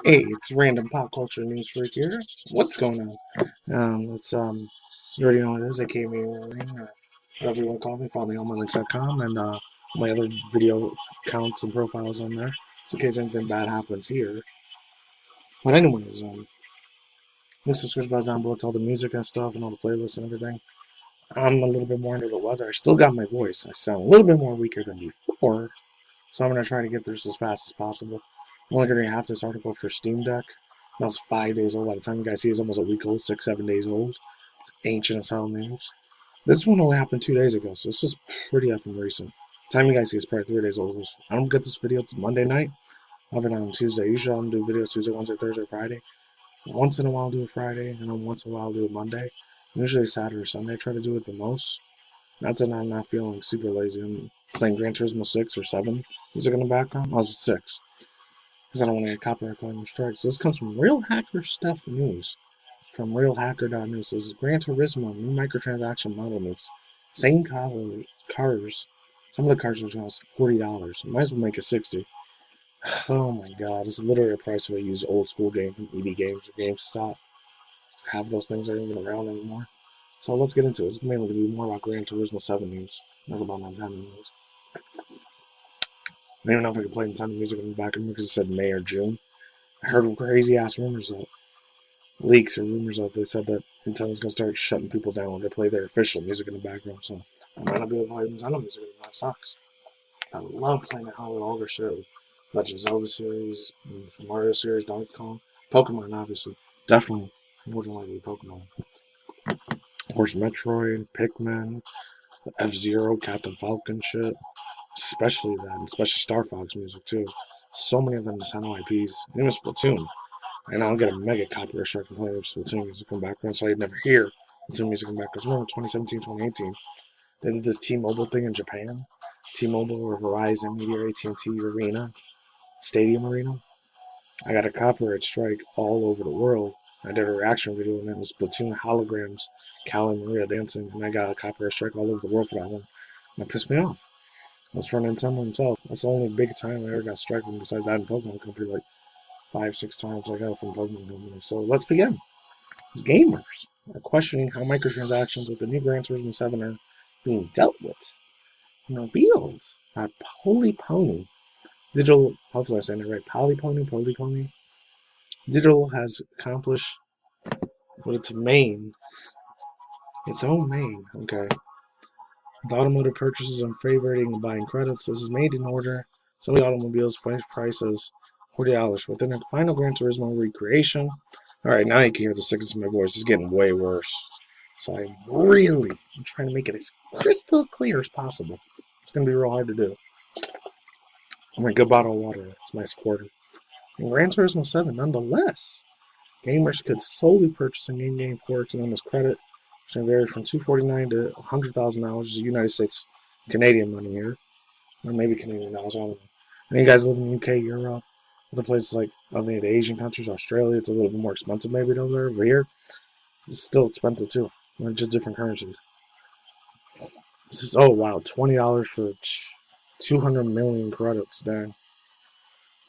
Hey, it's random pop culture news freak here. What's going on? It's you already know what it is. AKA Wolverine, or whatever you want to call me. Follow me on mylinks.com and my other video accounts and profiles on there, just in case anything bad happens here. But anyways, this is switch buzz down below to all the music and stuff and all the playlists and everything. I'm a little bit more under the weather. I still got my voice. I sound a little bit more weaker than before, so I'm gonna try to get through this as fast as possible. I'm only gonna have this article for SteamDeck. That was 5 days old. By the time you guys see it, it's almost a week old, 6, 7 days old. It's ancient as hell news. This one only happened 2 days ago, so this is pretty effing recent. The time you guys see it's probably 3 days old. I don't get this video till Monday night. I'll have it on Tuesday. Usually I don't do videos Tuesday, Wednesday, Thursday, Friday. Once in a while I'll do it Friday, and then once in a while I'll do it Monday. Usually Saturday or Sunday I try to do it the most. That's it. I'm not feeling super lazy. I'm playing Gran Turismo 6 or 7 music in the background. I was at 6 because I don't want to get copyright claim or strikes. So this comes from Real Hacker Stuff News from realhacker.news. This is Gran Turismo new microtransaction model meets same cars. Some of the cars are cost $40. Might as well make it 60. Oh my god, it's literally a price if I use old school game from EB Games or GameStop. Half of those things aren't even around anymore. So let's get into it. It's mainly going to be more about Gran Turismo 7 news. That's about Nintendo news. I don't even know if I can play Nintendo music in the background because it said May or June. I heard crazy ass rumors that leaks or rumors that they said that Nintendo's going to start shutting people down when they play their official music in the background. So I might not be able to play Nintendo music anymore. That sucks. I love playing the hell with all their shit. Legend of Zelda series, Mario series, Donkey Kong, Pokemon, obviously. Definitely more than likely Pokemon. Of course, Metroid, Pikmin, F-Zero, Captain Falcon shit. Especially that, and especially Star Fox music too. So many of them Nintendo IPs. Even Splatoon. And I'll get a mega copyright strike from playing Splatoon music in the background, so I'd never hear Splatoon music in the background. Remember 2017, 2018, they did this T-Mobile thing in Japan. T-Mobile or Verizon, Media, AT&T Arena, Stadium Arena. I got a copyright strike all over the world. I did a reaction video and it was Splatoon holograms, Cal and Maria dancing, and I got a copyright strike all over the world for that one. And that pissed me off. That's for Nintendo himself. That's the only big time I ever got striking besides that in Pokemon Company, like 5, 6 times I got it from Pokemon Company. So let's begin. As gamers are questioning how microtransactions with the new Gran Turismo 7 are being dealt with and revealed that PolyPhony Digital, hopefully I'm saying it right, PolyPhony, Digital has accomplished with its own main, okay. The automotive purchases and favoriting and buying credits. This is made in order. Some of the automobiles prices $40 within their final Gran Turismo recreation. Alright, now you can hear the sickness in my voice. It's getting way worse. So I'm trying to make it as crystal clear as possible. It's going to be real hard to do. I'm a good bottle of water. It's my supporter. In Gran Turismo 7, nonetheless, gamers could solely purchase an in-game forex known as credit, which can vary from $249 to $100,000 United States Canadian money here, or maybe Canadian dollars. I don't know. And you guys live in the UK, Europe, other places like other the Asian countries, Australia, it's a little bit more expensive maybe over there. Over here, it's still expensive too. Like just different currencies. This is, oh wow, $20 for 200 million credits. Dang.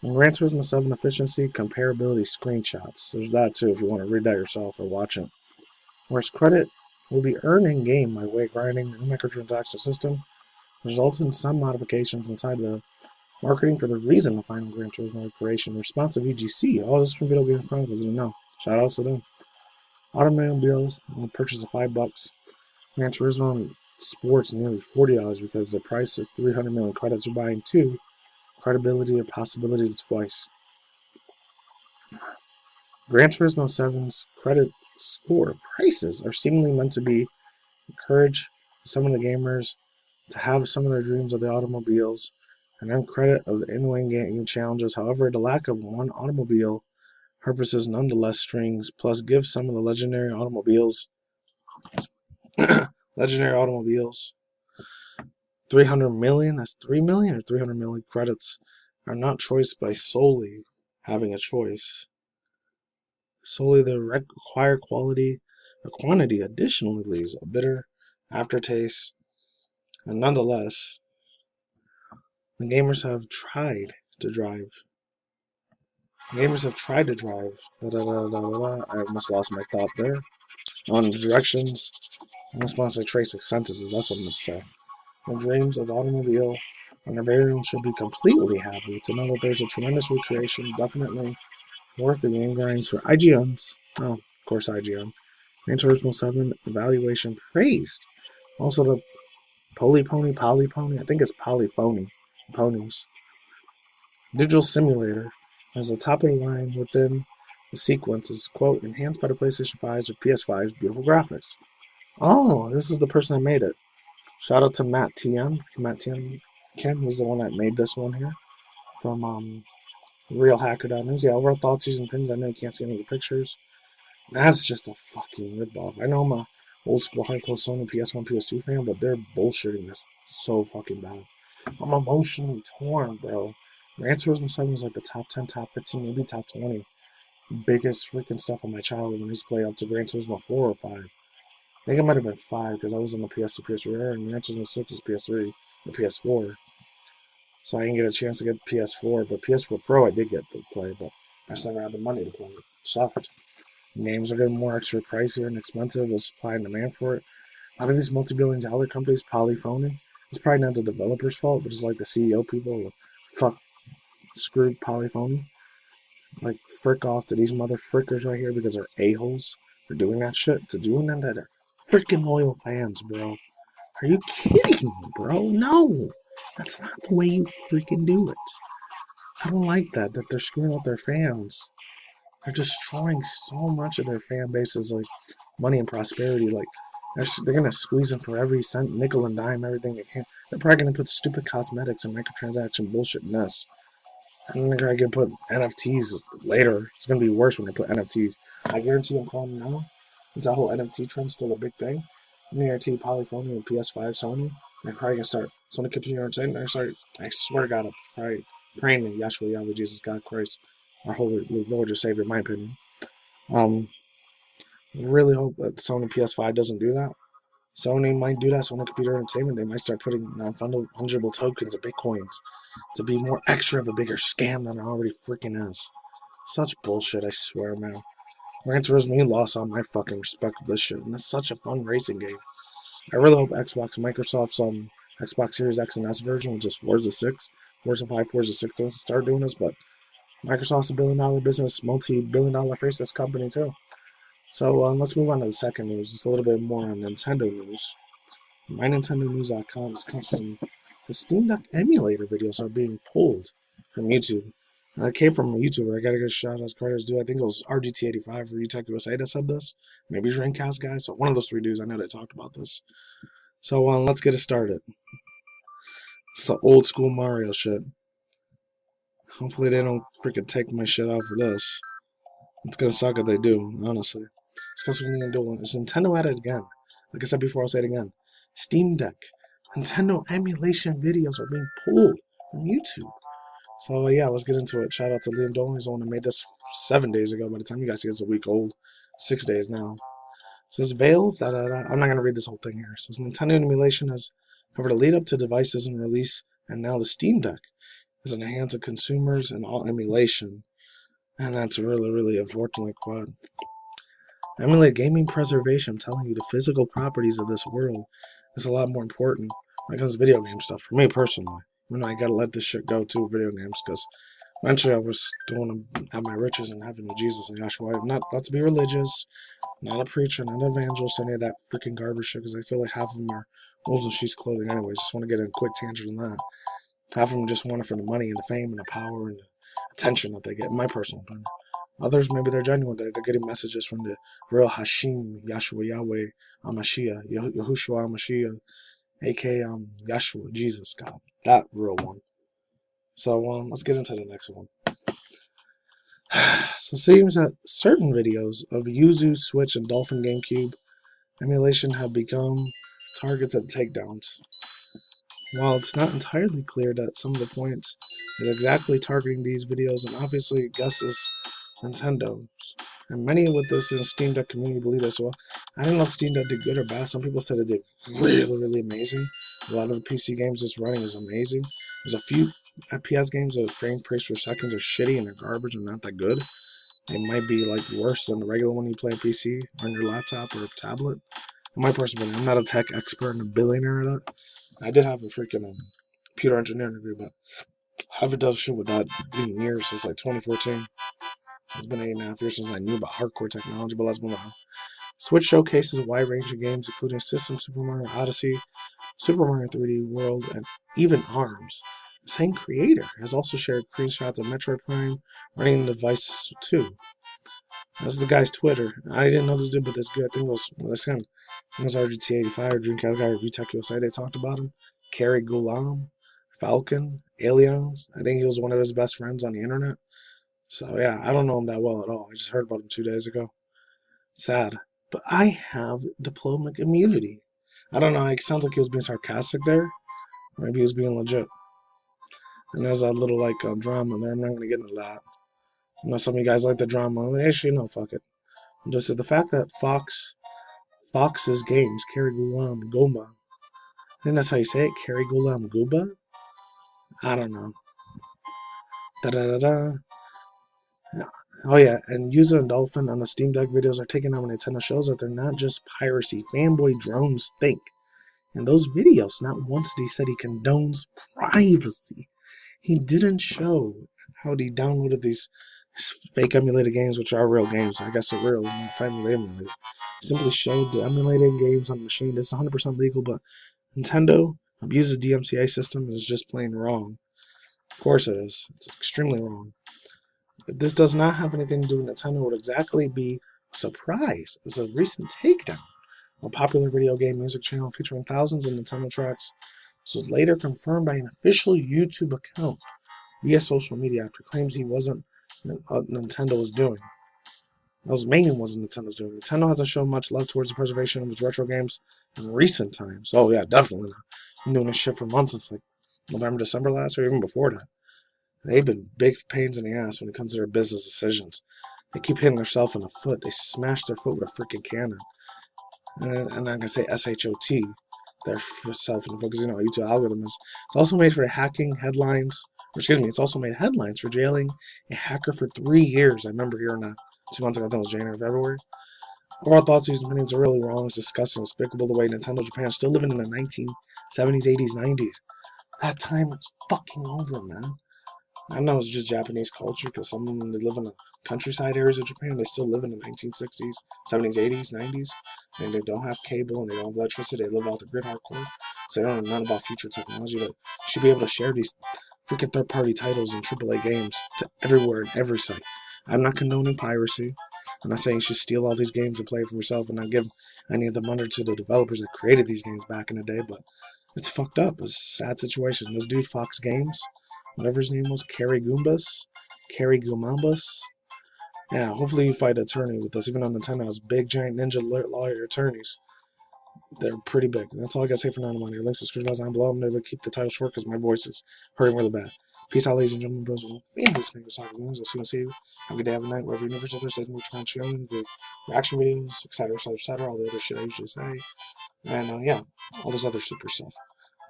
In Gran Turismo 7 efficiency, comparability screenshots. There's that too if you want to read that yourself or watch it. Whereas credit will be earned in game by way of grinding the new microtransaction system, results in some modifications inside the marketing for the reason the final Gran Turismo creation. Responsive EGC. Oh, this is from Video Games Chronicles. I didn't know. Shout out to them. Automobiles will purchase of $5. Gran Turismo Sports nearly $40 because the price is 300 million credits. You're buying two. Credibility or possibilities twice. Gran Turismo 7's credit score prices are seemingly meant to be encourage some of the gamers to have some of their dreams of the automobiles and earn credit of the in-wing game challenges. However, the lack of one automobile purposes nonetheless strings, plus give some of the legendary automobiles 300 million, that's 3 million or 300 million credits, are not choiced by solely having a choice. Solely the required quality or quantity additionally leaves a bitter aftertaste, and nonetheless, the gamers have tried to drive Gamers have tried to drive. I must have lost my thought there. On the directions. I'm supposed to trace sentences. That's what I'm going to say. The dreams of automobile and their very own should be completely happy to know that there's a tremendous recreation, definitely worth the game grinds for IGNs. Oh, of course, IGN. Gran Turismo 7 evaluation praised. Also, the polypony, I think it's polyphony, ponies. Digital simulator as the top of the line within the sequence is, quote, enhanced by the PlayStation 5's or PS5's beautiful graphics. Oh, this is the person that made it. Shout out to Matt TM. Matt TM Kim, he's the one that made this one here from RealHacker.News. Yeah, overall thoughts, using pins. I know you can't see any of the pictures. That's just a fucking ripoff. I know I'm a old school hardcore Sony PS1, PS2 fan, but they're bullshitting this so fucking bad. I'm emotionally torn, bro. Gran Turismo 7 was like the top 10, top 15, maybe top 20 biggest freaking stuff of my childhood when I used to play up to Gran Turismo 4 or 5. I think it might have been 5 because I was in the PS2, PS3 era, and Gran Turismo 6 was PS3 and PS4. So I didn't get a chance to get PS4, but PS4 Pro I did get to play, but I just never had the money to play it. Sucked. Names are getting more extra pricier and expensive with supply and demand for it. A lot of these multi-billion-dollar companies, PolyPhony, it's probably not the developer's fault, but it's like the CEO people who screwed PolyPhony. Like, frick off to these motherfrickers right here because they're a-holes for doing that shit. To doing that are freaking loyal fans, bro. Are you kidding me, bro? No! That's not the way you freaking do it. I don't like that they're screwing up their fans. They're destroying so much of their fan base's like money and prosperity. Like they're gonna squeeze them for every cent, nickel and dime, everything they can. They're probably gonna put stupid cosmetics and microtransaction bullshit in this. And they're gonna put NFTs later. It's gonna be worse when they put NFTs. I guarantee I'm calling now. Is that whole NFT trend still a big thing? I guarantee Polyphony and PS5 Sony. They're probably gonna start Sony Computer Entertainment. I swear to God, I'm praying to Yahshua Yahweh Jesus God Christ, our holy Lord and Savior, in my opinion. Really hope that Sony PS5 doesn't do that. Sony might do that. Sony Computer Entertainment, they might start putting non-fungible tokens of bitcoins to be more extra of a bigger scam than it already freaking is. Such bullshit, I swear, man. Gran Turismo, you lost all my fucking respect for this shit, and it's such a fun racing game. I really hope Microsoft's Xbox Series X and S version, which is Forza 6, Forza 5, Forza 6, doesn't start doing this, but Microsoft's a billion-dollar business, multi-billion-dollar faceless company, too. So let's move on to the second news. Just a little bit more on Nintendo news. MyNintendoNews.com comes from the SteamDeck emulator videos are being pulled from YouTube. And it came from a YouTuber. I gotta give a shout out as Carter's do. I think it was RGT85 or UTech USA that said this. Maybe it's Dreamcast guy. So one of those three dudes, I know they talked about this. So let's get it started. It's the old school Mario shit. Hopefully they don't freaking take my shit out for this. It's gonna suck if they do, honestly. It's because from Nintendo. It's Nintendo at it again. Like I said before, I'll say it again. SteamDeck. Nintendo emulation videos are being pulled from YouTube. So yeah, let's get into it. Shout out to Liam Dolan. He's the one that made this 7 days ago. By the time you guys see it's a week old. 6 days now. It says Valve. I'm not gonna read this whole thing here. It says Nintendo emulation has covered a lead up to devices and release, and now the Steam Deck is in the hands of consumers and all emulation. And that's really, really unfortunately quad. Emulate gaming preservation. I'm telling you, the physical properties of this world is a lot more important when it comes to video game stuff. For me personally, I gotta let this shit go too, video games, because eventually I was going to have my riches in heaven with Jesus and Yahshua. Not to be religious, not a preacher, not an evangelist, any of that freaking garbage shit, because I feel like half of them are wolves in sheep's clothing anyways. Just want to get in a quick tangent on that. Half of them just want it for the money and the fame and the power and the attention that they get, in my personal opinion. Others, maybe they're genuine. They're getting messages from the real Hashim, Yahshua Yahweh, Amashiach, Yahushua Amashiach, a.k.a. Yahshua, Jesus, God. That real one. So let's get into the next one. So it seems that certain videos of Yuzu, Switch, and Dolphin GameCube emulation have become targets of takedowns. While it's not entirely clear that some of the points is exactly targeting these videos, and obviously guesses Nintendo's. And many with this in Steam Deck community believe as well. I don't know if Steam Deck did good or bad. Some people said it did really, really amazing. A lot of the PC games it's running is amazing. There's a few FPS games, the frame frames per seconds are shitty and they're garbage and not that good. They might be like worse than the regular one you play on PC or on your laptop or tablet. In my personal opinion, I'm not a tech expert and a billionaire at that. I did have a freaking computer engineering degree, but I haven't done shit with that in years, since like 2014. It's been 8.5 years since I knew about hardcore technology, but let's move on. Switch showcases a wide range of games, including System Super Mario Odyssey, Super Mario 3D World, and even ARMS. The same creator has also shared screenshots of Metroid Prime running devices too. This is the guy's Twitter. I didn't know this dude, but this good. I think it was, well, him. I think it was RGT85 or Dreamcast guy or VTech USA. They talked about him. Kerry Gulam, Falcon, Aliens. I think he was one of his best friends on the internet. So yeah, I don't know him that well at all. I just heard about him 2 days ago. Sad. But I have diplomatic immunity. I don't know. It sounds like he was being sarcastic there. Maybe he was being legit. And there's that little like drama there. I'm not going to get into that. I know some of you guys like the drama. Actually, no, fuck it. Just the fact that Fox's games, Kerry Gulam Goma. I think that's how you say it, Kerry Gulam Gooba? I don't know. Da-da-da-da. Oh yeah, and Yuza and Dolphin on the SteamDeck videos are taking on Nintendo shows that they're not just piracy. Fanboy drones think. In those videos, not once did he said he condones privacy. He didn't show how he downloaded these fake emulated games, which are real games. I guess they're real, not family emulated. He simply showed the emulated games on the machine. This is 100% legal, but Nintendo abuses DMCA system and is just plain wrong. Of course it is. It's extremely wrong. If this does not have anything to do with Nintendo, it would exactly be a surprise. It's a recent takedown of a popular video game music channel featuring thousands of Nintendo tracks. This was later confirmed by an official YouTube account via social media after claims he wasn't Nintendo was doing. Those mainly wasn't Nintendo's doing. Nintendo hasn't shown much love towards the preservation of its retro games in recent times. Oh yeah, definitely not. Been doing this shit for months since like November, December last year, even before that. They've been big pains in the ass when it comes to their business decisions. They keep hitting themselves in the foot. They smash their foot with a freaking cannon. And I'm not gonna say SHOT, their self in the foot, because you know YouTube algorithm is. It's also made for hacking headlines. It's also made headlines for jailing a hacker for 3 years. I remember hearing that 2 months ago. I think it was January, February. Overall thoughts, views, and opinions are really wrong. It's disgusting, despicable the way Nintendo Japan is still living in the 1970s, 80s, 90s. That time is fucking over, man. I know it's just Japanese culture because some of them they live in the countryside areas of Japan. They still live in the 1960s, 70s, 80s, 90s, and they don't have cable and they don't have electricity. They live off the grid hardcore, so they don't know none about future technology. But should be able to share these freaking third-party titles and AAA games to everywhere and every site. I'm not condoning piracy. I'm not saying you should steal all these games and play it for yourself and not give any of the money to the developers that created these games back in the day. But it's fucked up. It's a sad situation. This dude, Fox Games, whatever his name was, Kerry Gumambas. Yeah, hopefully you fight an attorney with us. Even though Nintendo has big, giant ninja lawyer attorneys. They're pretty big. And that's all I gotta say for now. I'm on here. Links to the description down below. I'm gonna keep the title short because my voice is hurting really bad. Peace out, ladies and gentlemen, bros. Fingers, soccer games. I'll see you. Have a good day, have a night, wherever you're in Thursday, chilling, good reaction videos, etc. All the other shit I usually say. And yeah, all this other super stuff.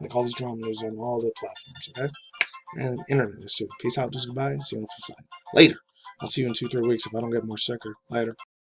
Like all this drama news on all the platforms, okay? And internet news too. Peace out, just goodbye. See you on the flip side. Later. I'll see you in 2-3 weeks if I don't get more sicker. Later.